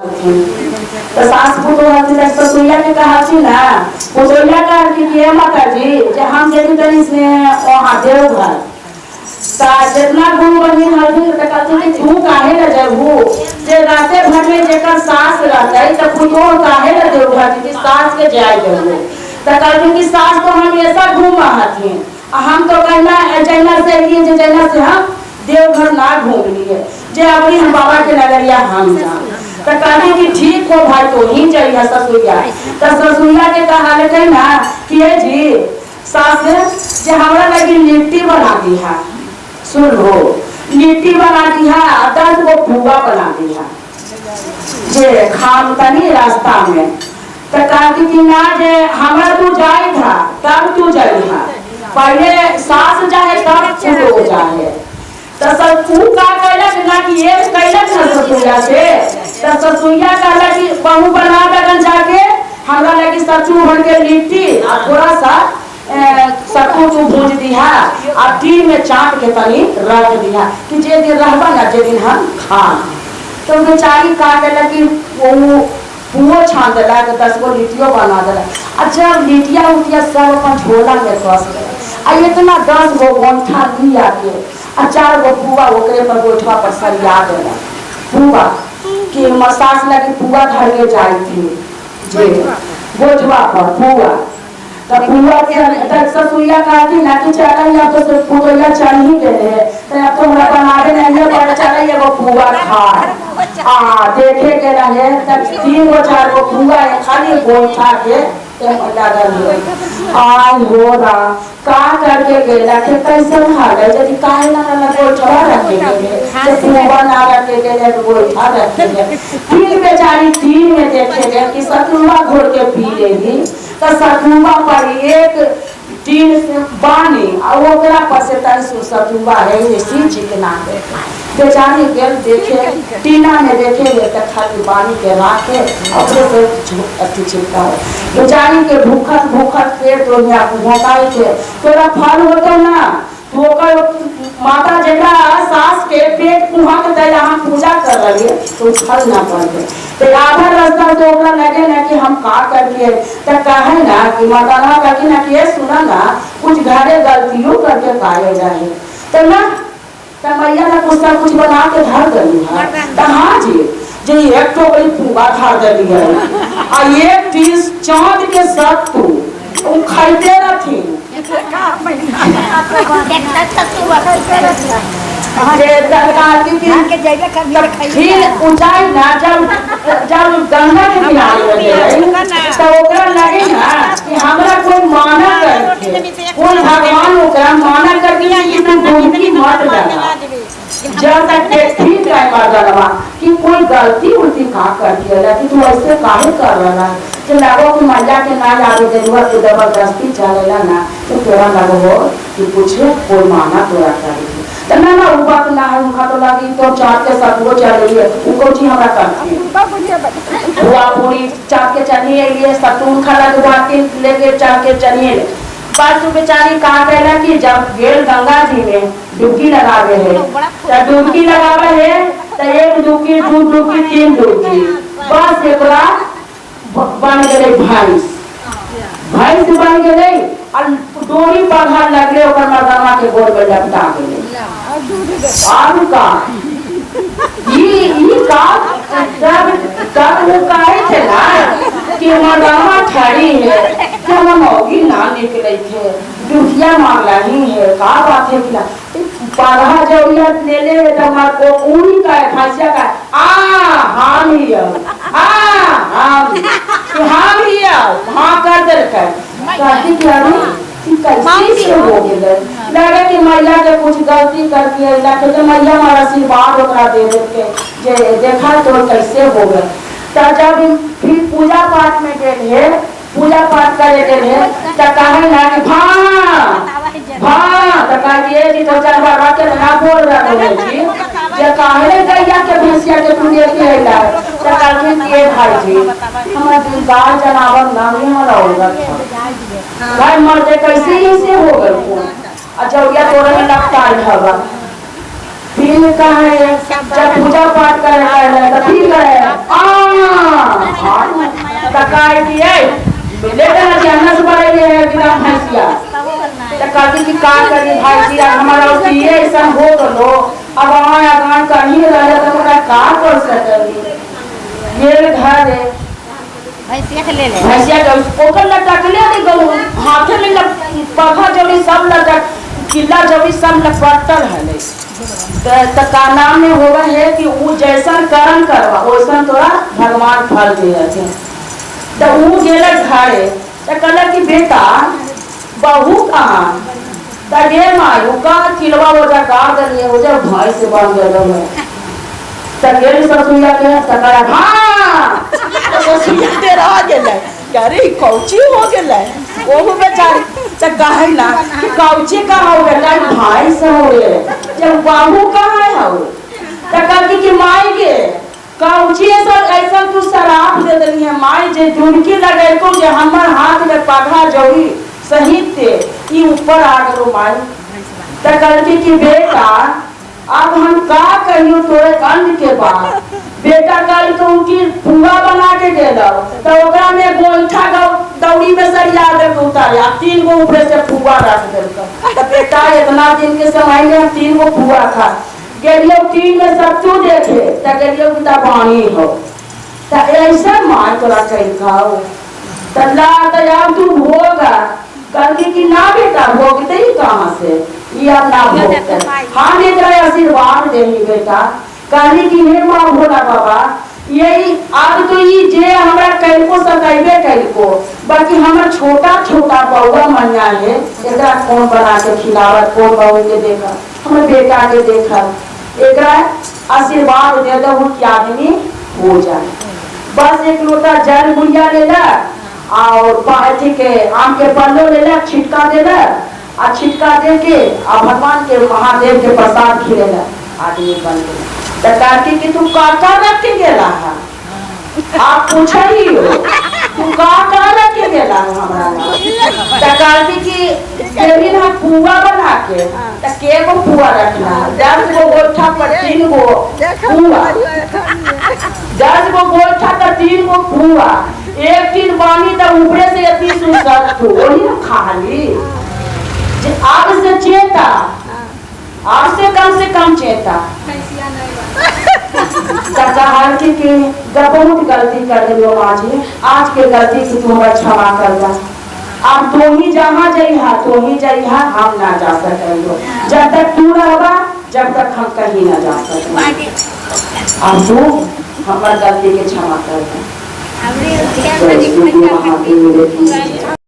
तो सास पुतोहिया के कहा थी ना पुतोहिया का कि माता जी हम जेबी तनी से वहाँ देवघर ता जितना गुरु बनी हल्दी तो कहते कि तू काहे न जबू जे राते भर में जेकर सास रहते तो पुतोह काहे न देवघर की सास के जाए देबू तो कहते कि सास तो हमेशा घूम हथी हम तो कहना जैना से लिए जैना से हम देवघर ना घूम लिए जे अबरी हम बाबा के नगरिया हम जा तो कहते कि ठीक हो भाई तो ही चाहिए ससुरिया तो ससुरिया के कहा ले ना कि जी सास जे हमरा लगी लिट्टी बना दी है सुन हो लिट्टी बना दी है 10 गो पुआ बना दी है जे खाम तनी रास्ता में तो कहती कि ना जे हमरा तू जाए था तब तू जाई है पहले सास जाए तब तू जाए तो सब तू का कहलक ना कि ये कहलक ना ससुरिया से तो ससुरिया कहला कि बहू बना दगन जाके हमरा लगी सत्तू भर के लिट्टी और थोड़ा सा सत्तू तू भूज दिया और दिन में चाट के तनी रख दिया कि जे दिन रहबा ना जे दिन हम खा तो बेचारी का कहला कि वो पुओ छान देला 10 गो लिट्टियों बना देला अच्छा लिट्टिया उटिया सब अपन झोला में कस देला आ इतना 10 गो गोंठा लिया के आ 4 गो पुआ ओकरे पर गोठवा पर सरिया देला पुआ कि मसाज लगी पुआ धर के जाई थी जे गोठवा पर पुआ तो पुआ के ससुरिया कहती ना कि चल या तो पुतोहिया चल ही गए तो अब तो हमरा बनावे नहीं है पर चल एगो पुआ खा देखे के रहे तब 3 गो 4 गो पुआ खाली गोठा के आई हो रा का करके गेला के कैसे भागे यदि काहे ना गोठवा रखे गेले तो पुआ ना रखे गेले तो गोठा रखे गेले फिर बेचारी 3 में देखे गए कि सतुआ घोर के पी लेगी तो सतुआ पर एक टीन से बानी और ओकरा पर से तन सतुआ है इसी चिकना है बेचारी गेल देखे टीना में देखे तो खाली बानी के राखे अपने से अति चिपका है बेचारी के भूखत भूखत पेट तो यहाँ भोकाई थे तोरा फल होतो ना तो माता जगह सास के पेट कुहा के दया हम पूजा कर रही तो फल ना पड़ते तो आधा रास्ता तो ओकरा लगे ना कि हम का करके तो कहे ना कि माता ना कहती ना कि ये सुना ना कुछ घरे गलतियों करके काहे जाए तो ना तो मैया ना कुछ बना के धर दली है तो हाँ जी जे एक तो बड़ी पुआ धर दली है आ एक पीस चांद के सत्तू वो खाइते रहती फिर ऊंचाई ना जब गंगा के किनारे तो ओकरा लगे ना कि हमरा कोई माना करके कोई भगवान ओकरा माना करके कि तू डुबकी मत लगा जब तक ठीक है मर्दनवा कि कोई गलती उल्टी का कर दिया कि तू ऐसे काहे कर रहा है तो लगो कि मैया के ना आवे देनुआ के जबरदस्ती चलेला ना तो तोरा लगो हो कि पूछे कोई माना तोरा करेगी तो ना वो बात ना है उनका तो लगी तो चाट के साथ वो चल रही है उनको जी हमरा करती हुआ पूरी चाट के चलिए ये सतून खा लगे लेके चाट के चलिए बात तो बेचारी कहा कहला कि जब गेल गंगा जी में डुबकी लगावे है तो डुबकी लगावे है तो 1 डुबकी 2 डुबकी 3 डुबकी बस एकरा बन गए भैंस बन गए और डोरी बांधा लगले ओकर मर्दवा के गोर में लपटा गेले आलू का ये का तब वो काहे थे ना कि मर्दवा ठहरी है कि हम होगी ना निकले थे दुखिया मामला ही है का बात है कि 12 जरूरत ले ले तो मार को उड़ी का फांसिया का हम ही हम ही हाँ कर दे कहती क्या कैसे हो गए लगे कि मैया के कुछ गलती कर दिए लगे तो मैया हमारा आशीर्वाद ओकरा दे देते जे देखा तो कैसे हो गए तो जब फिर पूजा पाठ में गए पूजा पाठ करे गए तो कहे ना कि भां तो कहिए जी तो चार बाबा के ना बोल रहा है जी जे काहे गैया के भैंसिया के तू देखे हैला तो कहते के भाई जी हमरा गाय जनावर नाम ही हमरा होगा भाई मरते कैसे ही से हो गए को अच्छा या तोरे में लगता है फिर कहे जब पूजा पाठ करे तो फिर कहे हाँ तकाई दिए मिले ना जानना से बड़े ये है कि नाम भैंसिया तकाती की का करी भैंसिया हमारा किए ऐसा हो गलो अब आए आगान कहीं रहे तो का कर सकली ये घर है भैंसिया के ले ले भैंसिया जब ओकर लटक ले दे गलो हाथे में पखा जब सब लटक किला जब सब लपटल है तो का नाम में होगा है कि वो जैसा कर्म करवा वैसा तोरा भगवान फल दिए थे तो वो गेले घरे तो कहला कि बेटा बहू कहाँ तो गे मायू का किलवा वो जा गाड़ दिए हो जा भाई से बन गए तो गेल ससुया के तो कहा हाँ तो ससुया तेरा गेले अरे कौची हो गेले ओहु बेचारी तो कहे ना कि कौची का हो गेले भाई से हो गेले जब बाबू कहाँ है हो तो कहती कि माई गे कौची ऐसा तू शराब दे देनी है माई जे डुबकी लगे को जे हमर हाथ में पढ़ा जोड़ी सहित थे ये ऊपर आ गलो माई तो कहती कि बेटा अब हम का कहियो तोरे अंत के बाद बेटा कल तो उनकी फुआ बना के दे दो तो ओकरा में गोइठा दौड़ी में सरिया दे के उतारे 3 गो ऊपर से फुआ रख दे तो बेटा इतना दिन के समय में 3 गो फुआ था गेलियो 3 में सत्तू देखे तो गेलियो कि पानी हो तो ऐसा मार तोरा कहीं खाओ तो ला तो अब तू भोगा कहती कि ना बेटा भोगते ही कहाँ से ये अब ना भोगते हाँ बेटा आशीर्वाद देंगी बेटा कहली कि हे माँ भोला बाबा यही आज तो ये जे हमरा कल को सताइबे कल को बाकी हमारा छोटा छोटा बउआ मनिया है एकरा कौन बना के खिलावत कौन बहू के देखा हमारे बेटा के देखा एकरा आशीर्वाद दे दो कि आदमी हो जाए बस एक लोटा जल बुढ़िया ले ला और अथी के आम के पल्लो ले ला छिटका दे ला आ छिटका दे के आ भगवान के महादेव के प्रसाद खिले ला आदमी बन गया तो कहती कि तू का रख के गेला है आप पूछा ही हो तू का रख के गेला है हमारा तो कहती कि देवी ना पुआ बना के तो के गो पुआ रखना 10 गो गोठा पर 3 गो पुआ 10 गो गोठा तो 3 गो पुआ एक दिन बानी तो ऊपरे से इतनी सुंदर थी वही ना खाली आग से चेता आज से कम चेता कहा कि बहुत गलती कर दियो आज के गलती से तू हमारा क्षमा कर जा अब तो ही जहाँ जइहा हम ना जा सकेंगे जब तक तू रहबा जब तक हम कहीं ना जा सकेंगे अब तू हमार गलती के क्षमा कर दे।